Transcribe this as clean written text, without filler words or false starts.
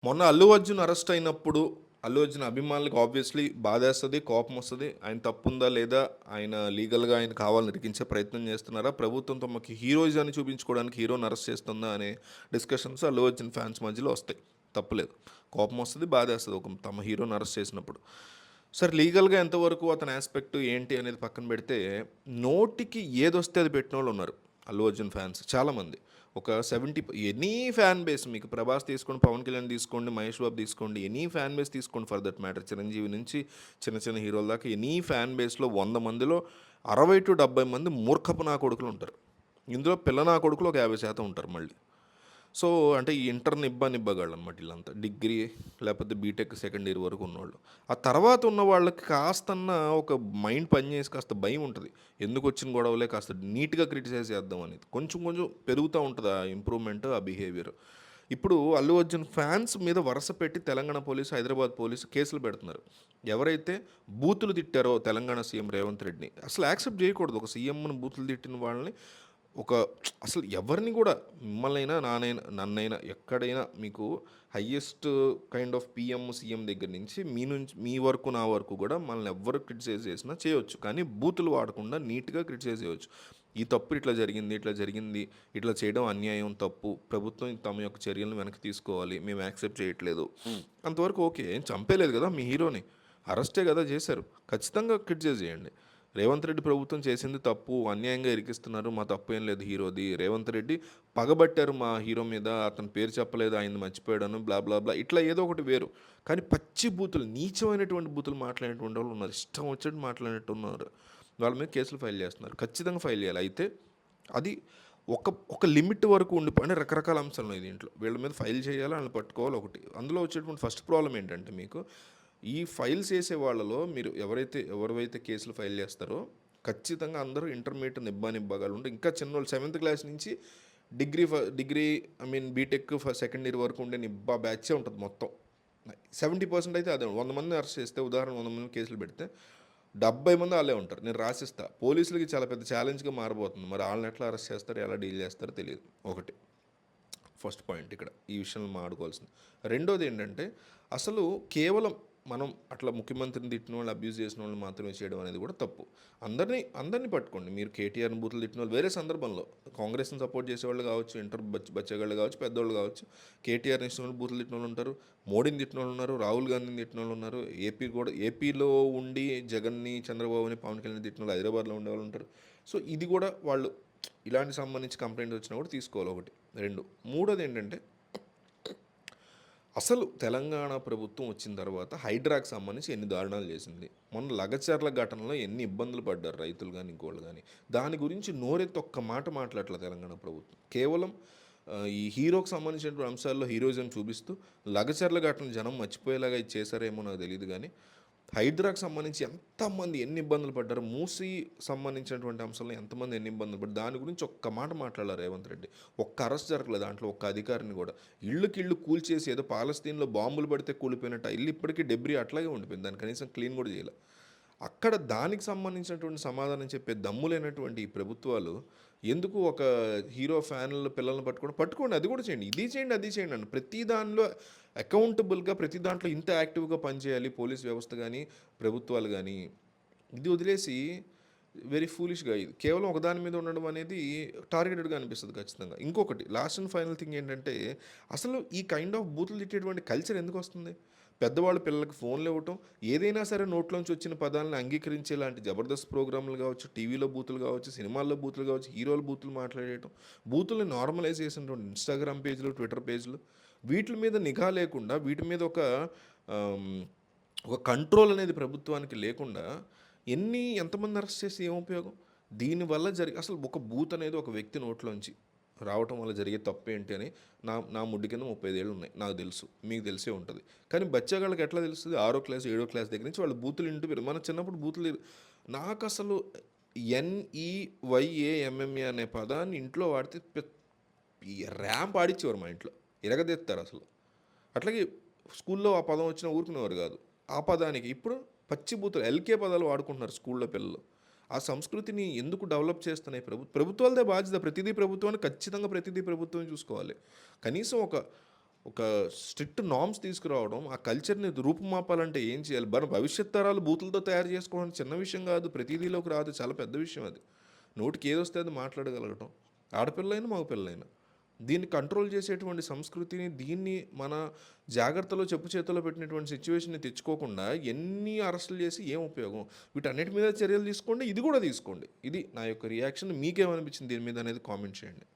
మొన్న అల్లు అర్జున్ అరెస్ట్ అయినప్పుడు అల్లు అర్జున్ అభిమానులకు ఆబ్వియస్లీ బాధేస్తుంది, కోపం వస్తుంది. ఆయన తప్పుందా లేదా, ఆయన లీగల్గా ఆయన కావాలని ఇరికించే ప్రయత్నం చేస్తున్నారా, ప్రభుత్వం తమకి హీరోయిజాన్ని చూపించుకోవడానికి హీరోని అరెస్ట్ చేస్తుందా అనే డిస్కషన్స్ అల్లు అర్జున్ ఫ్యాన్స్ మధ్యలో వస్తాయి. తప్పులేదు, కోపం వస్తుంది, బాధేస్తుంది ఒక తమ హీరోని అరెస్ట్ చేసినప్పుడు. సరే, లీగల్గా ఎంతవరకు అతని ఆస్పెక్ట్ ఏంటి అనేది పక్కన పెడితే, నోటికి ఏదొస్తే అది పెట్టిన వాళ్ళు ఉన్నారు అల్లు అర్జున్ ఫ్యాన్స్ చాలామంది. ఒక 70 ఎనీ ఫ్యాన్ బేస్, మీకు ప్రభాస్ తీసుకోండి, పవన్ కళ్యాణ్ తీసుకోండి, మహేష్ బాబు తీసుకోండి, ఎనీ ఫ్యాన్ బేస్ తీసుకోండి, ఫర్ దట్ మ్యాటర్ చిరంజీవి నుంచి చిన్న చిన్న హీరోల దాకా ఎనీ ఫ్యాన్ బేస్లో 100 మందిలో 60 to 70 మంది మూర్ఖపు నా కొడుకులు ఉంటారు. ఇందులో పిల్ల నా కొడుకులు ఒక 50% ఉంటారు మళ్ళీ. సో అంటే ఈ ఇంటర్ నిబ్బగాళ్ళు అనమాట వీళ్ళంతా, డిగ్రీ లేకపోతే బీటెక్ సెకండ్ ఇయర్ వరకు ఉన్నవాళ్ళు. ఆ తర్వాత ఉన్న వాళ్ళకి కాస్తన్న ఒక మైండ్ పనిచేసి కాస్త భయం ఉంటుంది, ఎందుకు వచ్చిన గొడవలే కాస్త నీట్గా క్రిటిసైజ్ చేద్దాం అనేది కొంచెం కొంచెం పెరుగుతూ ఉంటుంది ఆ ఇంప్రూవ్మెంట్, ఆ బిహేవియర్. ఇప్పుడు అల్లు అర్జున్ ఫ్యాన్స్ మీద వరుస పెట్టి తెలంగాణ పోలీసు, హైదరాబాద్ పోలీసు కేసులు పెడుతున్నారు. ఎవరైతే బూతులు తిట్టారో తెలంగాణ సీఎం రేవంత్ రెడ్డిని అసలు యాక్సెప్ట్ చేయకూడదు. ఒక సీఎంను బూతులు తిట్టిన వాళ్ళని ఒక అసలు ఎవరిని కూడా, మిమ్మల్నైనా నన్నైనా ఎక్కడైనా మీకు highest kind of PM CM దగ్గర నుంచి మీ వరకు నా వరకు కూడా మనల్ని ఎవ్వరు క్రిటిసైజ్ చేసినా చేయొచ్చు, కానీ బూతులు వాడకుండా నీట్గా క్రిటిసైజ్ చేయొచ్చు. ఈ తప్పు ఇట్లా జరిగింది, ఇట్లా చేయడం అన్యాయం, తప్పు, ప్రభుత్వం తమ యొక్క చర్యలను వెనక్కి తీసుకోవాలి, మేము యాక్సెప్ట్ చేయట్లేదు, అంతవరకు ఓకే. ఏం చంపేలేదు కదా మీ హీరోని, అరెస్టే కదా చేశారు, ఖచ్చితంగా క్రిటిసైజ్ చేయండి. రేవంత్ రెడ్డి ప్రభుత్వం చేసింది తప్పు, అన్యాయంగా ఇరికిస్తున్నారు, మా తప్పు ఏం లేదు హీరోది, రేవంత్ రెడ్డి పగబట్టారు మా హీరో మీద, అతని పేరు చెప్పలేదు, ఆయన మర్చిపోయాడను, బ్లా బ్లా బ్లా, ఇట్లా ఏదో ఒకటి వేరు. కానీ పచ్చి బూతులు, నీచమైనటువంటి బూతులు మాట్లాడేటువంటి వాళ్ళు ఉన్నారు, ఇష్టం వచ్చేట్టు మాట్లాడినట్టు ఉన్నారు. వాళ్ళ మీద కేసులు ఫైల్ చేస్తున్నారు, ఖచ్చితంగా ఫైల్ చేయాలి. అయితే అది ఒక ఒక లిమిట్ వరకు ఉండిపోయి రకరకాల అంశాలు ఉన్నాయి దీంట్లో, వీళ్ళ మీద ఫైల్ చేయాలి, వాళ్ళని పట్టుకోవాలి ఒకటి. అందులో వచ్చేటువంటి ఫస్ట్ ప్రాబ్లం ఏంటంటే, మీకు ఈ ఫైల్స్ చేసే వాళ్ళలో మీరు ఎవరైతే కేసులు ఫైల్ చేస్తారో ఖచ్చితంగా అందరూ ఇంటర్మీడియట్ నిబ్బాగాలు ఉంటే, ఇంకా చిన్నోళ్ళు 7th క్లాస్ నుంచి డిగ్రీ బీటెక్ సెకండ్ ఇయర్ వరకు ఉండే నిబ్బా బ్యాచే ఉంటుంది మొత్తం. 70% అయితే అదే. 100 మంది అరెస్ట్ చేస్తే, ఉదాహరణ 100 మంది కేసులు పెడితే 70 మంది వాళ్ళే ఉంటారు. నేను రాసిస్తా, పోలీసులకి చాలా పెద్ద ఛాలెంజ్గా మారబోతుంది. మరి వాళ్ళని ఎట్లా అరెస్ట్ చేస్తారో, ఎలా డీల్ చేస్తారో తెలియదు. ఒకటి ఫస్ట్ పాయింట్ ఇక్కడ ఈ విషయంలో మాట్లాడుకోవాల్సింది. రెండోది ఏంటంటే, అసలు కేవలం మనం అట్లా ముఖ్యమంత్రిని తిట్టిన వాళ్ళు, అబ్యూజ్ చేసిన వాళ్ళు మాత్రమే చేయడం అనేది కూడా తప్పు. అందరినీ పట్టుకోండి. మీరు కేటీఆర్ని బూతులు తిట్టిన వాళ్ళు వేరే సందర్భంలో, కాంగ్రెస్ని సపోర్ట్ చేసేవాళ్ళు కావచ్చు, ఇంటర్ బచ్చగాళ్ళు కావచ్చు, పెద్దవాళ్ళు కావచ్చు, కేటీఆర్ని ఇష్టం వాళ్ళు బూతులు తిట్టిన వాళ్ళు ఉంటారు, మోడీని తిట్టిన వాళ్ళు ఉన్నారు, రాహుల్ గాంధీని తిట్టిన వాళ్ళు ఉన్నారు, ఏపీలో ఉండి జగన్ని, చంద్రబాబుని, పవన్ కళ్యాణ్ తిట్టిన వాళ్ళు హైదరాబాద్లో ఉండే వాళ్ళు ఉంటారు. సో ఇది కూడా వాళ్ళు ఇలాంటి సంబంధించి కంప్లైంట్ వచ్చినా కూడా తీసుకోవాలి. ఒకటి. రెండు. మూడోది ఏంటంటే, అసలు తెలంగాణ ప్రభుత్వం వచ్చిన తర్వాత హైడ్రాకి సంబంధించి ఎన్ని దారుణాలు చేసింది, మొన్న లగచర్ల ఘటనలో ఎన్ని ఇబ్బందులు పడ్డారు రైతులు కానీ ఇంకోళ్ళు కానీ, దాని గురించి నోరెత్తి ఒక్క మాట మాట్లాడలేదు తెలంగాణ ప్రభుత్వం. కేవలం ఈ హీరోకి సంబంధించినటువంటి అంశాల్లో హీరోయిజం చూపిస్తూ లగచర్ల ఘటన జనం మర్చిపోయేలాగా ఇది చేశారేమో నాకు తెలియదు, కానీ హైడ్రాకి సంబంధించి ఎంతమంది ఎన్ని ఇబ్బందులు పడ్డారు, మూసి సంబంధించినటువంటి అంశాల్లో ఎంతమంది ఎన్ని ఇబ్బందులు పడ్డారు, దాని గురించి ఒక్క మాట మాట్లాడారు రేవంత్ రెడ్డి. ఒక్క అరెస్ట్ జరగలేదు దాంట్లో, ఒక్క అధికారిని కూడా. ఇళ్ళు కూల్చేసి ఏదో పాలస్తీన్లో బాంబులు పడితే కూలిపోయినట్టు ఇల్లు ఇప్పటికీ డెబ్రీ అట్లాగే ఉండిపోయింది, దాన్ని కనీసం క్లీన్ కూడా చేయాలి. అక్కడ దానికి సంబంధించినటువంటి సమాధానం చెప్పే దమ్ము లేనటువంటి ఈ ప్రభుత్వాలు ఎందుకు ఒక హీరో ఫ్యాన్ల పిల్లల్ని పట్టుకోండి, అది కూడా చేయండి, అది చేయండి అని ప్రతి దానిలో అకౌంటబుల్గా, ప్రతి దాంట్లో ఇంత యాక్టివ్గా పనిచేయాలి పోలీస్ వ్యవస్థ కానీ, ప్రభుత్వాలు కానీ. ఇది వదిలేసి వెరీ ఫూలిష్గా ఇది కేవలం ఒకదాని మీద ఉండడం అనేది టార్గెటెడ్గా అనిపిస్తుంది ఖచ్చితంగా. ఇంకొకటి లాస్ట్ అండ్ ఫైనల్ థింగ్ ఏంటంటే, అసలు ఈ కైండ్ ఆఫ్ బూతులు తిట్టేటువంటి కల్చర్ ఎందుకు వస్తుంది? పెద్దవాళ్ళు పిల్లలకి ఫోన్లు ఇవ్వటం, ఏదైనా సరే నోట్లోంచి వచ్చిన పదాలను అంగీకరించేలాంటి జబర్దస్త్ ప్రోగ్రాంలు కావచ్చు, టీవీలో బూతులు కావచ్చు, సినిమాల్లో బూతులు కావచ్చు, హీరోలు బూతులు మాట్లాడేయటం, బూతుల్ని నార్మలైజ్ చేసినటువంటి ఇన్స్టాగ్రామ్ పేజ్లు, ట్విట్టర్ పేజ్లు, వీటి మీద నిఘా లేకుండా, వీటి మీద ఒక కంట్రోల్ అనేది ప్రభుత్వానికి లేకుండా ఎంతమంది అరెస్ట్ చేసి ఏం ఉపయోగం? దీనివల్ల అసలు ఒక బూత్ అనేది ఒక వ్యక్తి నోట్లోంచి రావటం వల్ల జరిగే తప్పు ఏంటి అని నా ముడ్డి కింద 35 ఏళ్ళు ఉన్నాయి, నాకు తెలుసు, మీకు తెలిసే ఉంటుంది. కానీ బచ్చాగాళ్ళకి ఎట్లా తెలుస్తుంది? 6వ క్లాస్ 7వ క్లాస్ దగ్గర నుంచి వాళ్ళు బూతులు మన చిన్నప్పుడు బూతులు. నాకు అసలు NEYAMMA అనే పదాన్ని ఇంట్లో వాడితే ర్యాంప్ ఆడిచ్చేవారు మా ఇంట్లో, ఎరగదెత్తారు అసలు. అట్లాగే స్కూల్లో ఆ పదం వచ్చినా ఊరుకునేవారు కాదు. ఆ పదానికి ఇప్పుడు పచ్చి బూతులు, LK పదాలు వాడుకుంటున్నారు స్కూల్లో పిల్లలు. ఆ సంస్కృతిని ఎందుకు డెవలప్ చేస్తున్నాయి ప్రభుత్వాలదే బాధ్యత. ఖచ్చితంగా ప్రతిదీ ప్రభుత్వం చూసుకోవాలి. కనీసం ఒక స్ట్రిక్ట్ నార్మ్స్ తీసుకురావడం, ఆ కల్చర్‌ని రూపుమాపాలంటే ఏం చేయాలి? భవిష్యత్ తరాలు బూతులతో తయారు చేసుకోవడం చిన్న విషయం గాదు. ప్రతీదీలోకి రాదు. చాలా పెద్ద విషయం అది. నోటికి ఏదొస్తే అది మాట్లాడగలగటం. ఆడపిల్లైనా, మగపిల్లైనా. దీన్ని కంట్రోల్ చేసేటువంటి సంస్కృతిని, దీన్ని మన జాగ్రత్తలో చెప్పు చేతుల్లో పెట్టినటువంటి సిట్యుయేషన్‌ని తెచ్చుకోకుండా ఎన్ని అరెస్టులు చేసి ఏం ఉపయోగం? వీటన్నిటి మీద చర్యలు తీసుకోండి. ఇది గూడా తీసుకోండి. ఇది నా యొక్క రియాక్షన్. మీకేమనిపించింది దీని మీద అనేది కామెంట్ చేయండి.